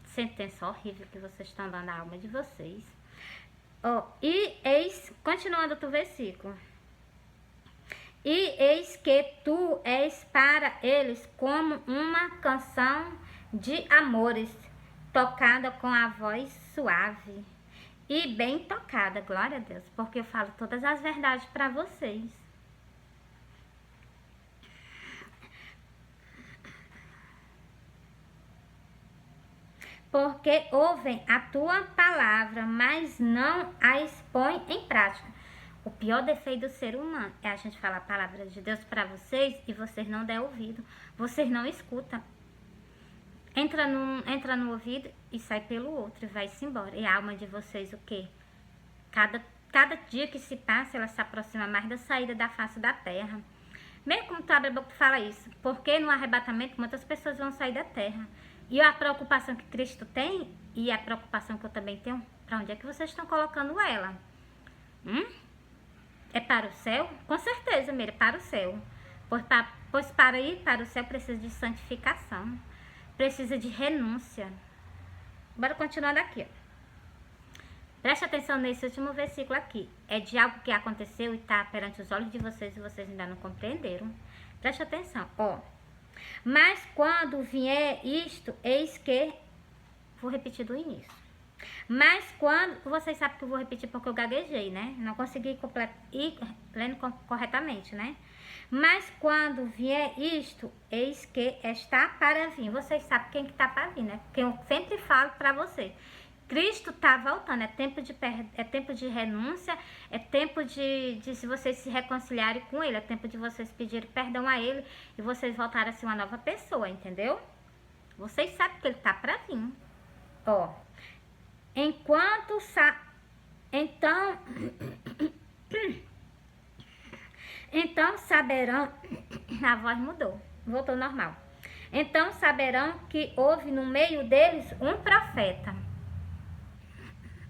Sentença horrível que vocês estão dando à alma de vocês. Oh, e eis, continuando outro versículo. E eis que tu és para eles como uma canção de amores, tocada com a voz suave e bem tocada, glória a Deus, porque eu falo todas as verdades para vocês. Porque ouvem a tua palavra, mas não a expõem em prática. O pior defeito do ser humano é a gente falar a palavra de Deus para vocês e vocês não der ouvido. Vocês não escutam. Entra no ouvido e sai pelo outro e vai-se embora. E a alma de vocês o quê? Cada dia que se passa, ela se aproxima mais da saída da face da terra. Mesmo como tu abre a boca e fala isso. Porque no arrebatamento muitas pessoas vão sair da terra. E a preocupação que Cristo tem, e a preocupação que eu também tenho, para onde é que vocês estão colocando ela? É para o céu? Com certeza, Mira, para o céu. Pois para ir para o céu precisa de santificação, precisa de renúncia. Bora continuar daqui, ó. Preste atenção nesse último versículo aqui. É de algo que aconteceu e está perante os olhos de vocês e vocês ainda não compreenderam. Preste atenção, ó. Mas quando vier isto, eis que... Vou repetir do início. Mas quando... Vocês sabem que eu vou repetir porque eu gaguejei, né? Não consegui ir lendo corretamente, né? Mas quando vier isto, eis que está para vir. Vocês sabem quem que está para vir, né? Porque eu sempre falo para vocês. Cristo está voltando, é tempo de renúncia, é tempo de se vocês se reconciliarem com Ele, é tempo de vocês pedirem perdão a Ele e vocês voltarem a ser uma nova pessoa, entendeu? Vocês sabem que Ele está para vir. Ó, enquanto Então, então saberão, a voz mudou, voltou ao normal. Então saberão que houve no meio deles um profeta.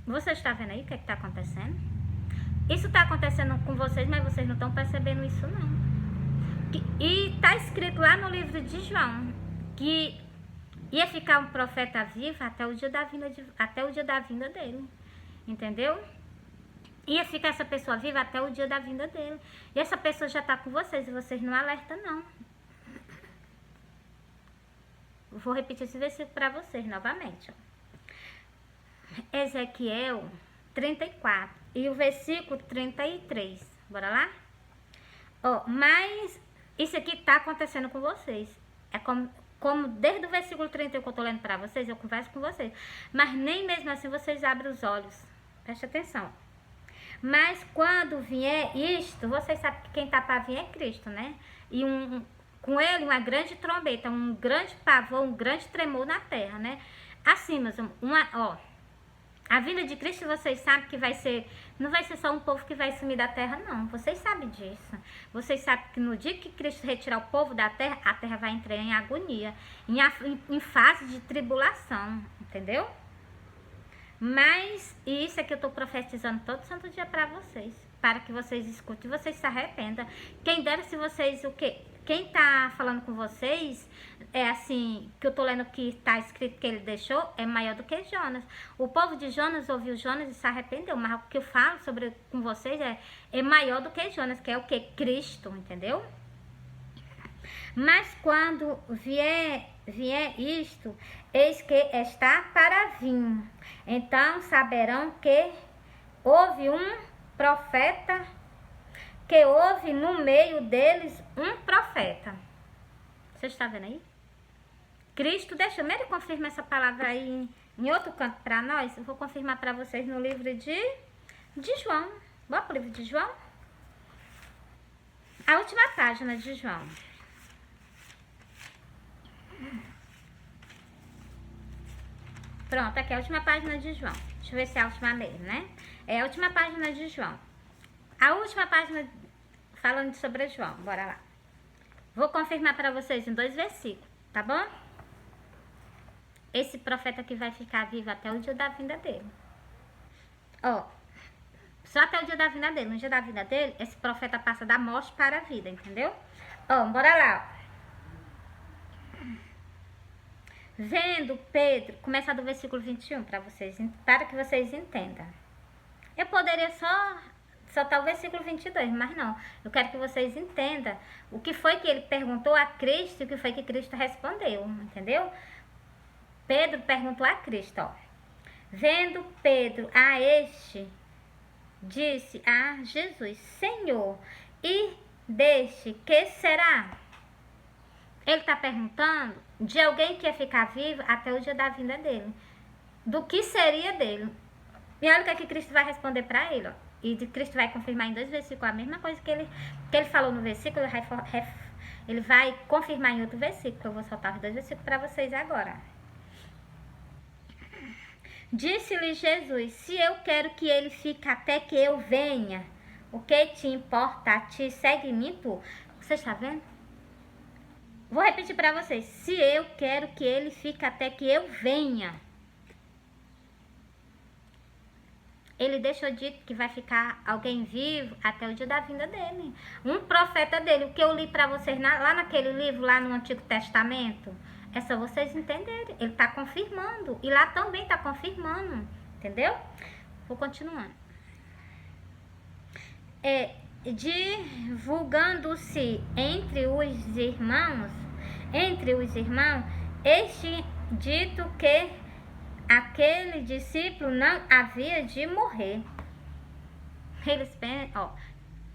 Você está vendo aí o que está acontecendo? Isso está acontecendo com vocês, mas vocês não estão percebendo isso não. E está escrito lá no livro de João que ia ficar um profeta vivo até o dia da vinda dele. Entendeu? Ia ficar essa pessoa viva até o dia da vinda dele. E essa pessoa já está com vocês e vocês não alertam não. Vou repetir esse versículo para vocês novamente. Ó. Ezequiel 34 e o versículo 33. Bora lá? Ó, mas isso aqui está acontecendo com vocês. É como desde o versículo 31 que eu estou lendo para vocês, eu converso com vocês. Mas nem mesmo assim vocês abrem os olhos. Preste atenção. Mas quando vier isto, vocês sabem que quem está para vir é Cristo, né? E com ele uma grande trombeta, um grande pavor, um grande tremor na terra, né? Assim, meus amigos, a vinda de Cristo vocês sabem que não vai ser só um povo que vai sumir da terra, não. Vocês sabem disso. Vocês sabem que no dia que Cristo retirar o povo da terra, a terra vai entrar em agonia, em fase de tribulação, entendeu? Mas isso é que eu estou profetizando todo santo dia para vocês, para que vocês escutem e vocês se arrependam. Quem dera se vocês, quem tá falando com vocês, é assim, que eu tô lendo que tá escrito que ele deixou, é maior do que Jonas. O povo de Jonas ouviu Jonas e se arrependeu, mas o que eu falo com vocês é maior do que Jonas, que é o que? Cristo, entendeu? Mas quando vier isto, eis que está para vir. Então saberão que houve um profeta, que houve no meio deles um profeta. Você está vendo aí? Cristo, deixa eu mesmo confirmar essa palavra aí em outro canto para nós. Eu vou confirmar para vocês no livro de João. Bora pro livro de João? A última página de João. Pronto, aqui é a última página de João. Deixa eu ver se é a última mesmo, né? É a última página de João. A última página falando sobre João. Bora lá. Vou confirmar para vocês em 2 versículos, tá bom? Esse profeta aqui vai ficar vivo até o dia da vinda dele. Ó, só até o dia da vinda dele. No dia da vinda dele, esse profeta passa da morte para a vida, entendeu? Ó, bora lá. Vendo Pedro, começa do versículo 21 para que vocês entendam. Eu poderia só soltar o versículo 22, mas não. Eu quero que vocês entendam o que foi que ele perguntou a Cristo e o que foi que Cristo respondeu, entendeu? Pedro perguntou a Cristo, ó. Vendo Pedro a este, disse a Jesus, Senhor, e deste que será? Ele está perguntando de alguém que ia ficar vivo até o dia da vinda dele. Do que seria dele. E olha o que Cristo vai responder para ele. Ó. E Cristo vai confirmar em 2 versículos a mesma coisa que ele falou no versículo. Ele vai confirmar em outro versículo. Eu vou soltar os 2 versículos para vocês agora. Disse-lhe Jesus, se eu quero que ele fique até que eu venha, o que te importa a ti? Segue-me tu. Você está vendo? Vou repetir para vocês. Se eu quero que ele fique até que eu venha. Ele deixou dito que vai ficar alguém vivo até o dia da vinda dele. Um profeta dele. O que eu li para vocês lá naquele livro, lá no Antigo Testamento. É só vocês entenderem. Ele está confirmando. E lá também está confirmando. Entendeu? Vou continuando. Divulgando-se entre os irmãos, este dito que aquele discípulo não havia de morrer.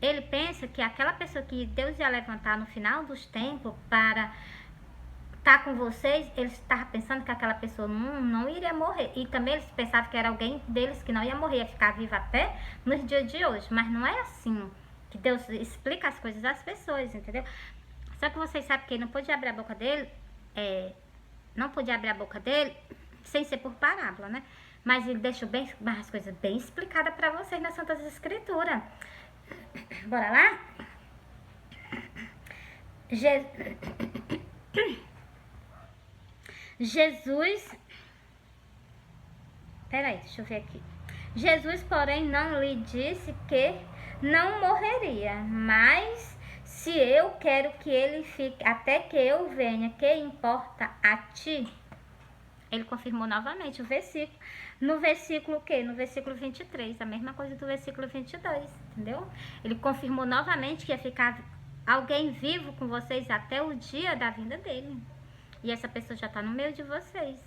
Ele pensa que aquela pessoa que Deus ia levantar no final dos tempos para estar com vocês, ele estava pensando que aquela pessoa não iria morrer. E também eles pensavam que era alguém deles que não ia morrer, ia ficar vivo até nos dias de hoje. Mas não é assim que Deus explica as coisas às pessoas, entendeu? Só que vocês sabem que ele não podia abrir a boca dele, sem ser por parábola, né? Mas ele deixou bem, as coisas bem explicadas para vocês nas Santas Escrituras. Bora lá? Jesus... Peraí, deixa eu ver aqui. Jesus, porém, não lhe disse que não morreria, mas se eu quero que ele fique até que eu venha, que importa a ti? Ele confirmou novamente o versículo. No versículo o quê? No versículo 23, a mesma coisa do versículo 22, entendeu? Ele confirmou novamente que ia ficar alguém vivo com vocês até o dia da vinda dele. E essa pessoa já está no meio de vocês.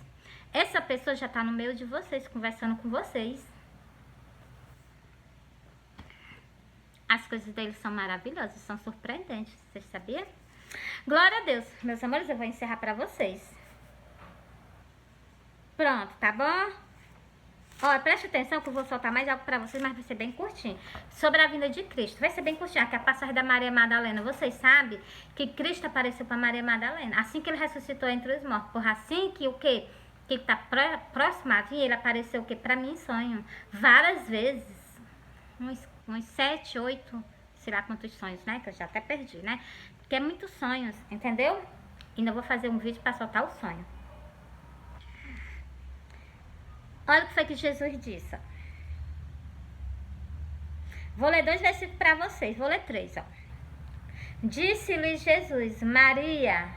Essa pessoa já está no meio de vocês, conversando com vocês. As coisas dele são maravilhosas, são surpreendentes, vocês sabiam? Glória a Deus. Meus amores, eu vou encerrar para vocês. Pronto, tá bom? Ó, preste atenção que eu vou soltar mais algo para vocês, mas vai ser bem curtinho. Sobre a vinda de Cristo. Vai ser bem curtinho, que é a passagem da Maria Madalena. Vocês sabem que Cristo apareceu para Maria Madalena assim que ele ressuscitou entre os mortos. Por assim que o quê? Que está próximo a vir, ele apareceu o quê? Para mim em sonho. Várias vezes. Uns 7, 8, sei lá quantos sonhos, né? Que eu já até perdi, né? Porque é muitos sonhos, entendeu? Ainda vou fazer um vídeo para soltar o sonho. Olha o que foi que Jesus disse, ó. Vou ler 2 versículos para vocês. Vou ler 3, ó. Disse-lhe Jesus, Maria.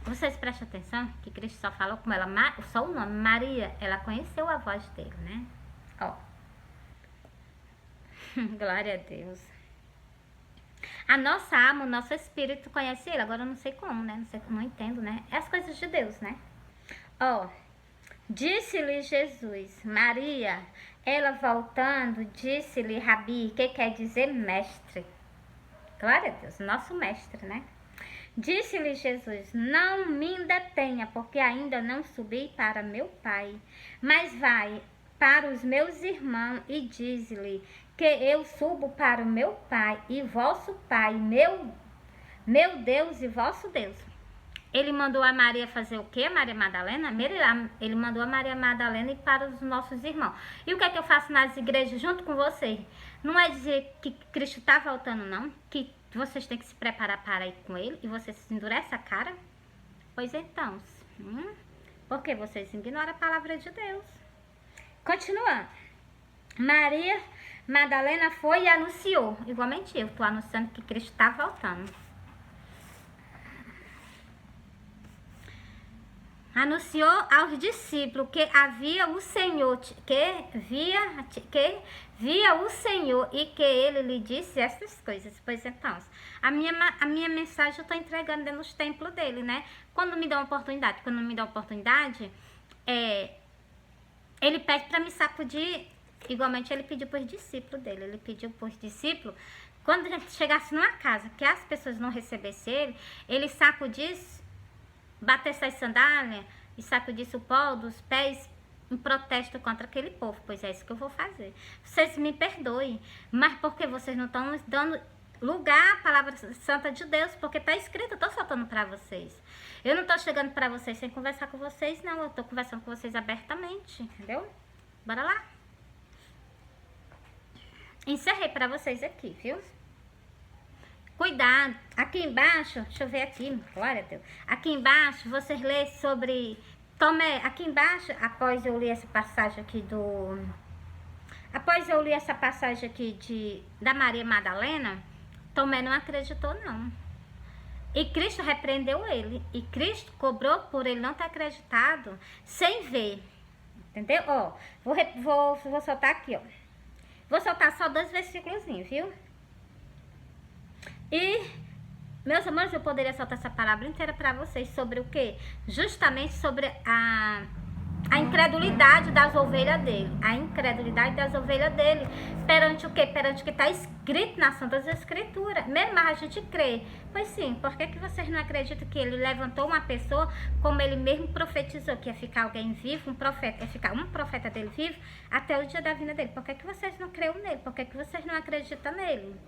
Vocês prestem atenção que Cristo só falou com ela, só o nome, Maria. Ela conheceu a voz dele, né? Ó. Glória a Deus. A nossa alma, o nosso espírito conhece ele. Agora eu não sei como, né? Não entendo, né? É as coisas de Deus, né? Ó. Disse-lhe Jesus, Maria. Ela voltando, disse-lhe Rabi, que quer dizer mestre. Glória a Deus, nosso mestre, né? Disse-lhe Jesus, não me detenha, porque ainda não subi para meu Pai, mas vai para os meus irmãos e diz-lhe que eu subo para o meu Pai e vosso Pai, meu Deus e vosso Deus. Ele mandou a Maria fazer o quê? Maria Madalena? Ele mandou a Maria Madalena ir para os nossos irmãos. E o que é que eu faço nas igrejas junto com vocês? Não é dizer que Cristo está voltando, não. Que vocês têm que se preparar para ir com ele e vocês se endurecem a cara? Pois então, porque vocês ignoram a palavra de Deus. Continuando. Maria Madalena foi e anunciou. Igualmente eu estou anunciando que Cristo está voltando. Anunciou aos discípulos que havia o Senhor, que via o Senhor e que ele lhe disse essas coisas. Pois então, a minha mensagem eu estou entregando dentro dos templos dele, né? Quando me dá uma oportunidade, ele pede para me sacudir, igualmente ele pediu para os discípulos dele. Ele pediu para os discípulos, quando a gente chegasse numa casa que as pessoas não recebessem ele sacudisse, batesse as sandálias e sacudisse o pó dos pés em protesto contra aquele povo. Pois é isso que eu vou fazer. Vocês me perdoem, mas porque vocês não estão dando lugar à palavra santa de Deus, porque está escrito, eu estou soltando para vocês. Eu não estou chegando para vocês sem conversar com vocês, não. Eu estou conversando com vocês abertamente, entendeu? Bora lá. Encerrei para vocês aqui, viu? Cuidado, aqui embaixo, deixa eu ver aqui, glória a Deus. Aqui embaixo, vocês lêem sobre Tomé, aqui embaixo, após eu ler essa passagem aqui da Maria Madalena, Tomé não acreditou não. E Cristo repreendeu ele, e Cristo cobrou por ele não ter acreditado sem ver, entendeu? Ó, vou soltar aqui, ó. Vou soltar só 2 versículos, viu? E, meus amores, eu poderia soltar essa palavra inteira para vocês sobre o quê? Justamente sobre a incredulidade das ovelhas dele. A incredulidade das ovelhas dele. Perante o quê? Perante o que está escrito nas Santas Escrituras. Mesmo a gente crê. Pois sim, por que vocês não acreditam que ele levantou uma pessoa, como ele mesmo profetizou, que ia ficar alguém vivo, um profeta, ia ficar um profeta dele vivo, até o dia da vinda dele? Por que vocês não creem nele? Por que vocês não acreditam nele?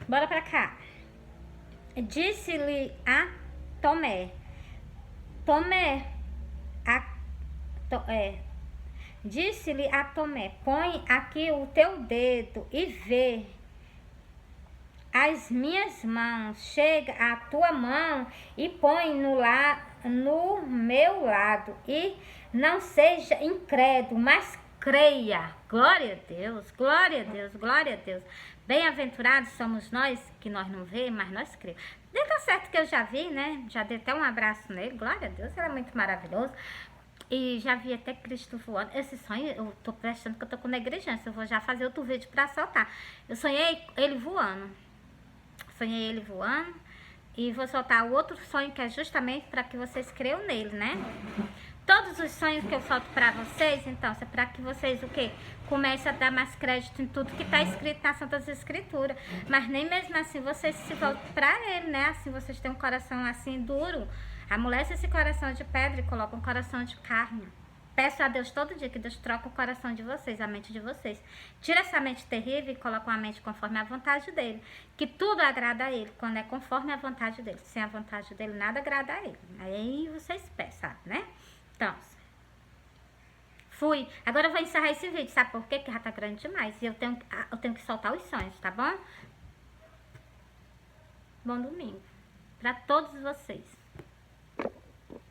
Bora pra cá. Disse-lhe a Tomé. Tomé, disse-lhe a Tomé, põe aqui o teu dedo e vê as minhas mãos, chega a tua mão e põe no meu lado, e não seja incrédulo, mas creia. Glória a Deus, glória a Deus, glória a Deus. Bem-aventurados somos nós, que nós não vemos, mas nós cremos. Deu tão certo que eu já vi, né? Já dei até um abraço nele, glória a Deus, ele é muito maravilhoso. E já vi até Cristo voando. Esse sonho, eu tô prestando que eu tô com negligência, eu vou já fazer outro vídeo pra soltar. Eu sonhei ele voando. Sonhei ele voando. E vou soltar o outro sonho que é justamente para que vocês creiam nele, né? Todos os sonhos que eu solto para vocês, então, é para que vocês, o quê? Comecem a dar mais crédito em tudo que está escrito nas Santas Escrituras. Mas nem mesmo assim vocês se voltam para ele, né? Assim, vocês têm um coração assim duro. Amolece esse coração de pedra e coloca um coração de carne. Peço a Deus todo dia que Deus troque o coração de vocês, a mente de vocês. Tira essa mente terrível e coloca uma mente conforme a vontade dele. Que tudo agrada a ele, quando é conforme a vontade dele. Sem a vontade dele, nada agrada a ele. Aí vocês peçam, né? Então, fui. Agora eu vou encerrar esse vídeo, sabe por quê? Porque já tá grande demais. E eu tenho que soltar os sonhos, tá bom? Bom domingo. Pra todos vocês.